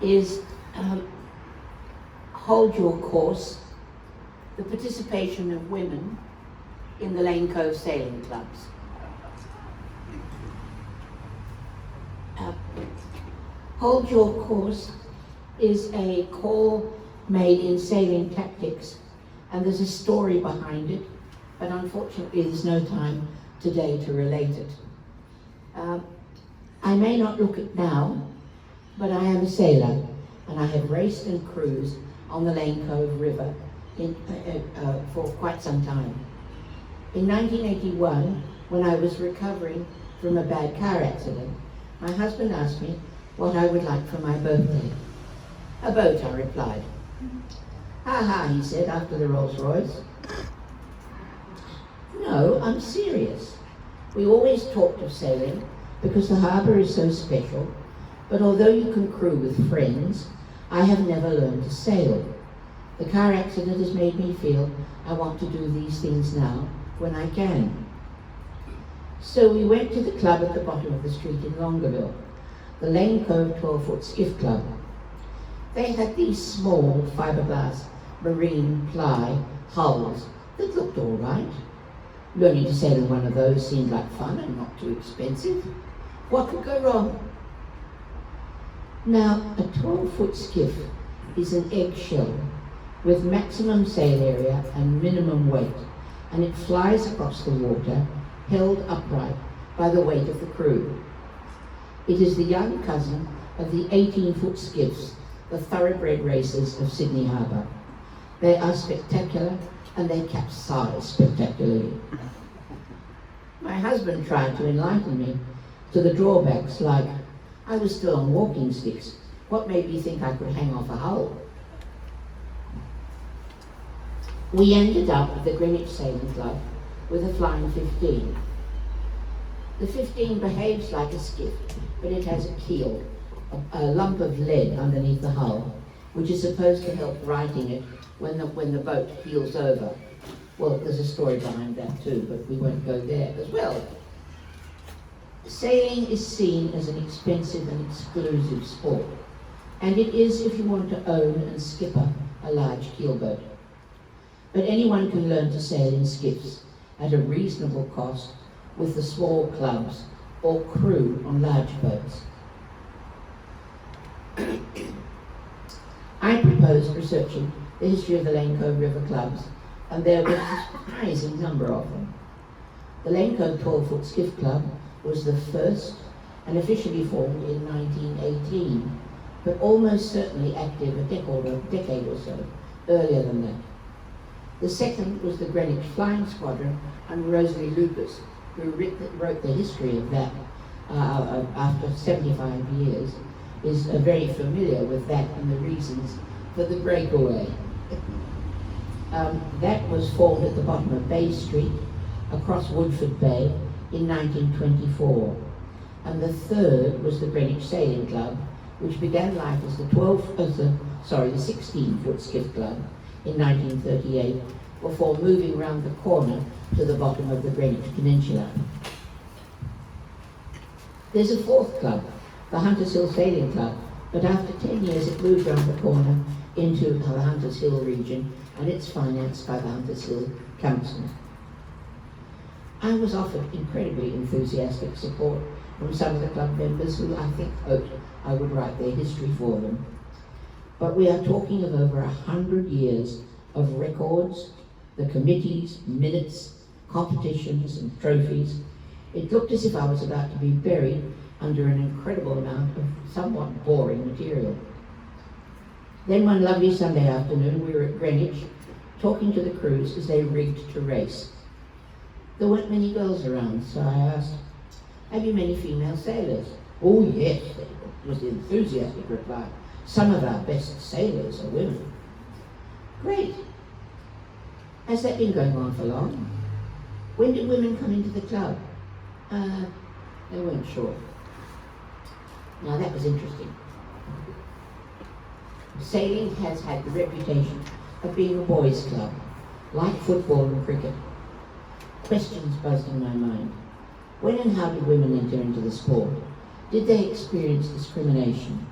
is hold your course, the participation of women in the Lane Cove sailing clubs. Hold your course is a call made in sailing tactics, and there's a story behind it, but unfortunately there's no time today to relate it. I may not look it now, but I am a sailor, and I have raced and cruised on the Lane Cove River for quite some time. In 1981, when I was recovering from a bad car accident, my husband asked me what I would like for my birthday. A boat, I replied. Ha ha, he said, after the Rolls Royce. No, I'm serious. We always talked of sailing because the harbour is so special, but although you can crew with friends, I have never learned to sail. The car accident has made me feel I want to do these things now when I can. So we went to the club at the bottom of the street in Longueville, the Lane Cove 12-foot skiff club. They had these small fiberglass marine ply hulls that looked all right. Learning to sail in one of those seemed like fun and not too expensive. What could go wrong? Now, a 12-foot skiff is an eggshell with maximum sail area and minimum weight, and it flies across the water, held upright by the weight of the crew. It is the young cousin of the 18-foot skiffs, the thoroughbred racers of Sydney Harbour. They are spectacular, and they capsize spectacularly. My husband tried to enlighten me to the drawbacks, like I was still on walking sticks. What made me think I could hang off a hull? We ended up at the Greenwich Sailing Club with a flying 15. The 15 behaves like a skiff, but it has a keel, a lump of lead underneath the hull, which is supposed to help righting it when the boat heels over. Well, there's a story behind that too, but we won't go there as well. Sailing is seen as an expensive and exclusive sport, and it is if you want to own and skipper a large keelboat. But anyone can learn to sail in skiffs at a reasonable cost with the small clubs or crew on large boats. I proposed researching the history of the Lane Cove River clubs, and there was a surprising number of them. The Lane Cove 12-foot skiff club was the first and officially formed in 1918, but almost certainly active a decade or so earlier than that. The second was the Greenwich Flying Squadron under Rosalie Lucas, who wrote the history of that after 75 years, is very familiar with that and the reasons for the breakaway. That was formed at the bottom of Bay Street, across Woodford Bay, in 1924. And the third was the Greenwich Sailing Club, which began life as the 16-foot skiff club in 1938, before moving round the corner to the bottom of the Greenwich Peninsula. There's a fourth club, the Hunters Hill Sailing Club, but after 10 years it moved round the corner into the Hunters Hill region, and it's financed by the Hunters Hill Council. I was offered incredibly enthusiastic support from some of the club members who I think hoped I would write their history for them. But we are talking of over 100 years of records, the committees, minutes, competitions and trophies. It looked as if I was about to be buried under an incredible amount of somewhat boring material. Then one lovely Sunday afternoon, we were at Greenwich talking to the crews as they rigged to race. There weren't many girls around, so I asked, "Have you many female sailors?" "Oh yes," was the enthusiastic reply. "Some of our best sailors are women." "Great. Has that been going on for long? When did women come into the club?" They weren't sure. Now that was interesting. Sailing has had the reputation of being a boys' club, like football and cricket. Questions buzzed in my mind. When and how did women enter into the sport? Did they experience discrimination?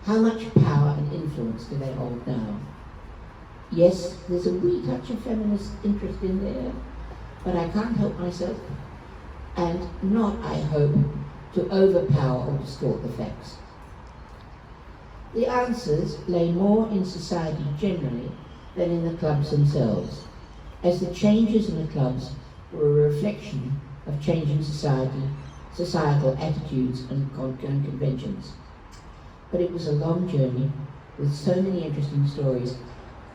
How much power and influence do they hold now? Yes, there's a wee touch of feminist interest in there, but I can't help myself, and not, I hope, to overpower or distort the facts. The answers lay more in society generally than in the clubs themselves, as the changes in the clubs were a reflection of changing societal attitudes and conventions. But it was a long journey with so many interesting stories.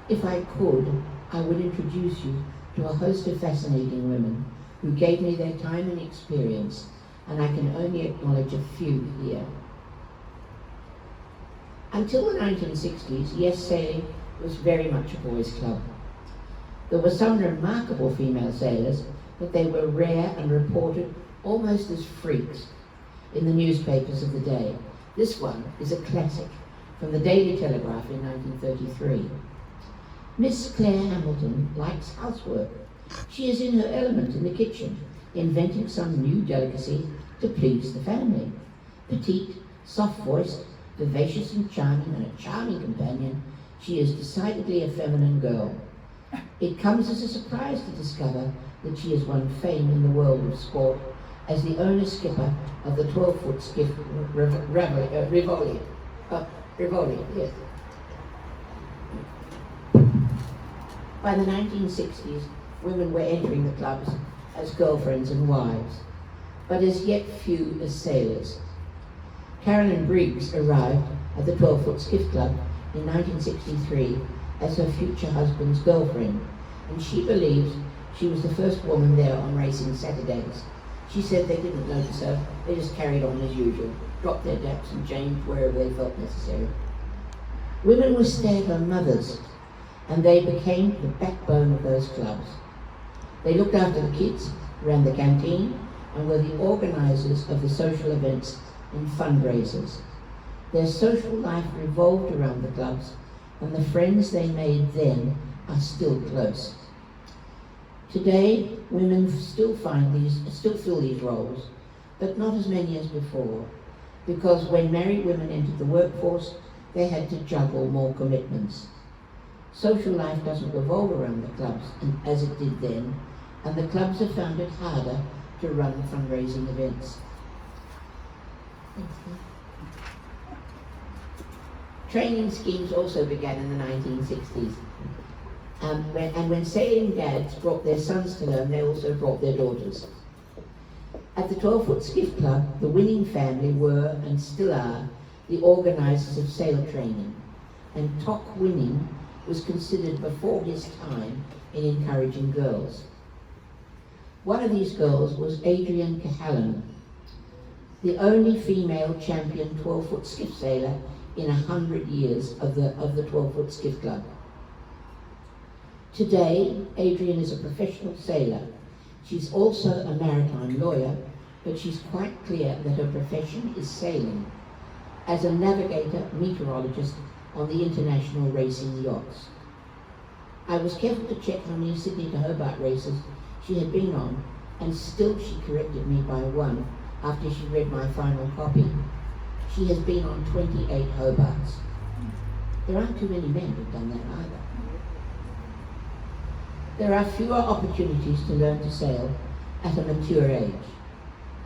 If I could, I would introduce you to a host of fascinating women who gave me their time and experience, and I can only acknowledge a few here. Until the 1960s, yes, sailing was very much a boys' club. There were some remarkable female sailors, but they were rare and reported almost as freaks in the newspapers of the day. This one is a classic from the Daily Telegraph in 1933. Miss Claire Hamilton likes housework. She is in her element in the kitchen, inventing some new delicacy to please the family. Petite, soft-voiced, vivacious and charming, and a charming companion, she is decidedly a feminine girl. It comes as a surprise to discover that she has won fame in the world of sport as the owner-skipper of the 12-foot skiff Rivoli. Yes. By the 1960s, women were entering the clubs as girlfriends and wives, but as yet few as sailors. Carolyn Briggs arrived at the 12-foot skiff club in 1963 as her future husband's girlfriend, and she believes she was the first woman there on racing Saturdays. She said they didn't notice her, they just carried on as usual, dropped their daps and changed wherever they felt necessary. Women were stay-at-home mothers, and they became the backbone of those clubs. They looked after the kids, ran the canteen, and were the organisers of the social events and fundraisers. Their social life revolved around the clubs, and the friends they made then are still close. Today, women still fill these roles, but not as many as before, because when married women entered the workforce, they had to juggle more commitments. Social life doesn't revolve around the clubs as it did then, and the clubs have found it harder to run fundraising events. Training schemes also began in the 1960s. And when sailing dads brought their sons to learn, they also brought their daughters. At the 12-foot skiff club, the winning family were, and still are, the organisers of sail training, and Tock winning was considered before his time in encouraging girls. One of these girls was Adrian Hallen, the only female champion 12-foot skiff sailor in 100 years of the 12-foot skiff club. Today, Adrian is a professional sailor. She's also a maritime lawyer, but she's quite clear that her profession is sailing, as a navigator meteorologist on the international racing yachts. I was careful to check how many Sydney to Hobart races she had been on, and still she corrected me by one after she read my final copy. She has been on 28 Hobarts. There aren't too many men who've done that either. There are fewer opportunities to learn to sail at a mature age.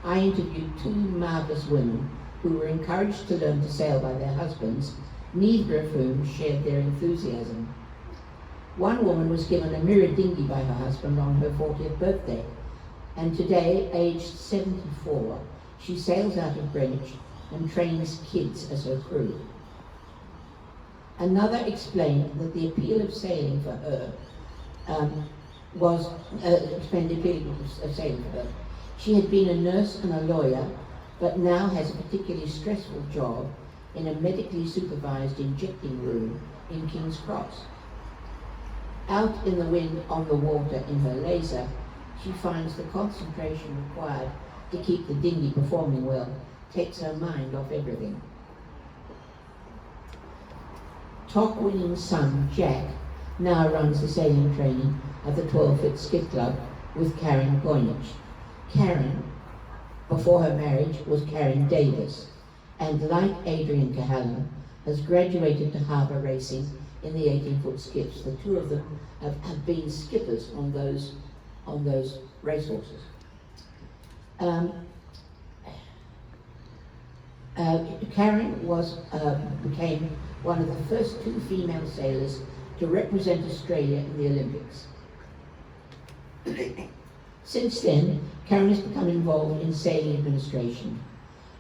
I interviewed two marvellous women who were encouraged to learn to sail by their husbands, neither of whom shared their enthusiasm. One woman was given a mirror dinghy by her husband on her 40th birthday, and today, aged 74, she sails out of Greenwich and trains kids as her crew. Another explained that the appeal of sailing for her She had been a nurse and a lawyer, but now has a particularly stressful job in a medically supervised injecting room in King's Cross. Out in the wind on the water in her laser, she finds the concentration required to keep the dinghy performing well takes her mind off everything. Tock-winning son, Jack, now runs the sailing training at the 12-foot skiff club with Karen Goynich. Karen, before her marriage, was Karen Davis, and like Adrian Hallen, has graduated to harbour racing in the 18-foot skips. The two of them have been skippers on those racehorses. Karen became one of the first two female sailors to represent Australia in the Olympics. Since then, Karen has become involved in sailing administration.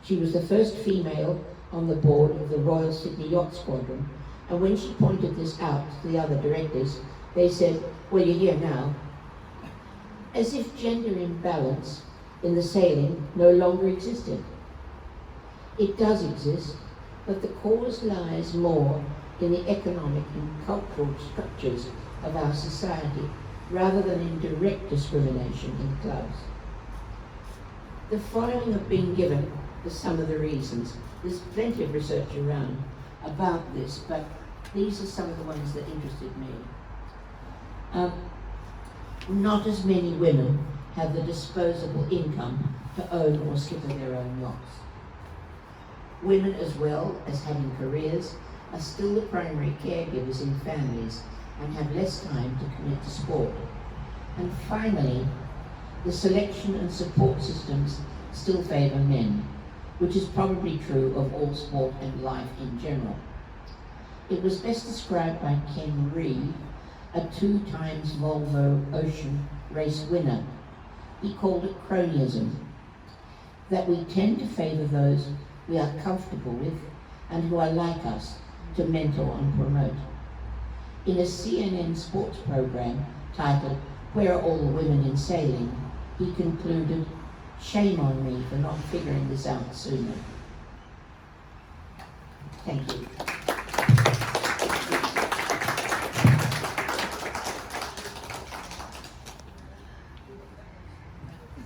She was the first female on the board of the Royal Sydney Yacht Squadron, and when she pointed this out to the other directors, they said, "Well, you're here now," as if gender imbalance in the sailing no longer existed. It does exist, but the cause lies more in the economic and cultural structures of our society rather than in direct discrimination in clubs. The following have been given as some of the reasons. There's plenty of research around about this, but these are some of the ones that interested me. Not as many women have the disposable income to own or skipper their own yachts. Women, as well as having careers, are still the primary caregivers in families and have less time to commit to sport. And finally, the selection and support systems still favour men, which is probably true of all sport and life in general. It was best described by Ken Reed, a 2 times Volvo Ocean race winner. He called it cronyism, that we tend to favour those we are comfortable with and who are like us to mentor and promote. In a CNN sports program titled "Where Are All the Women in Sailing?" he concluded, "Shame on me for not figuring this out sooner." Thank you.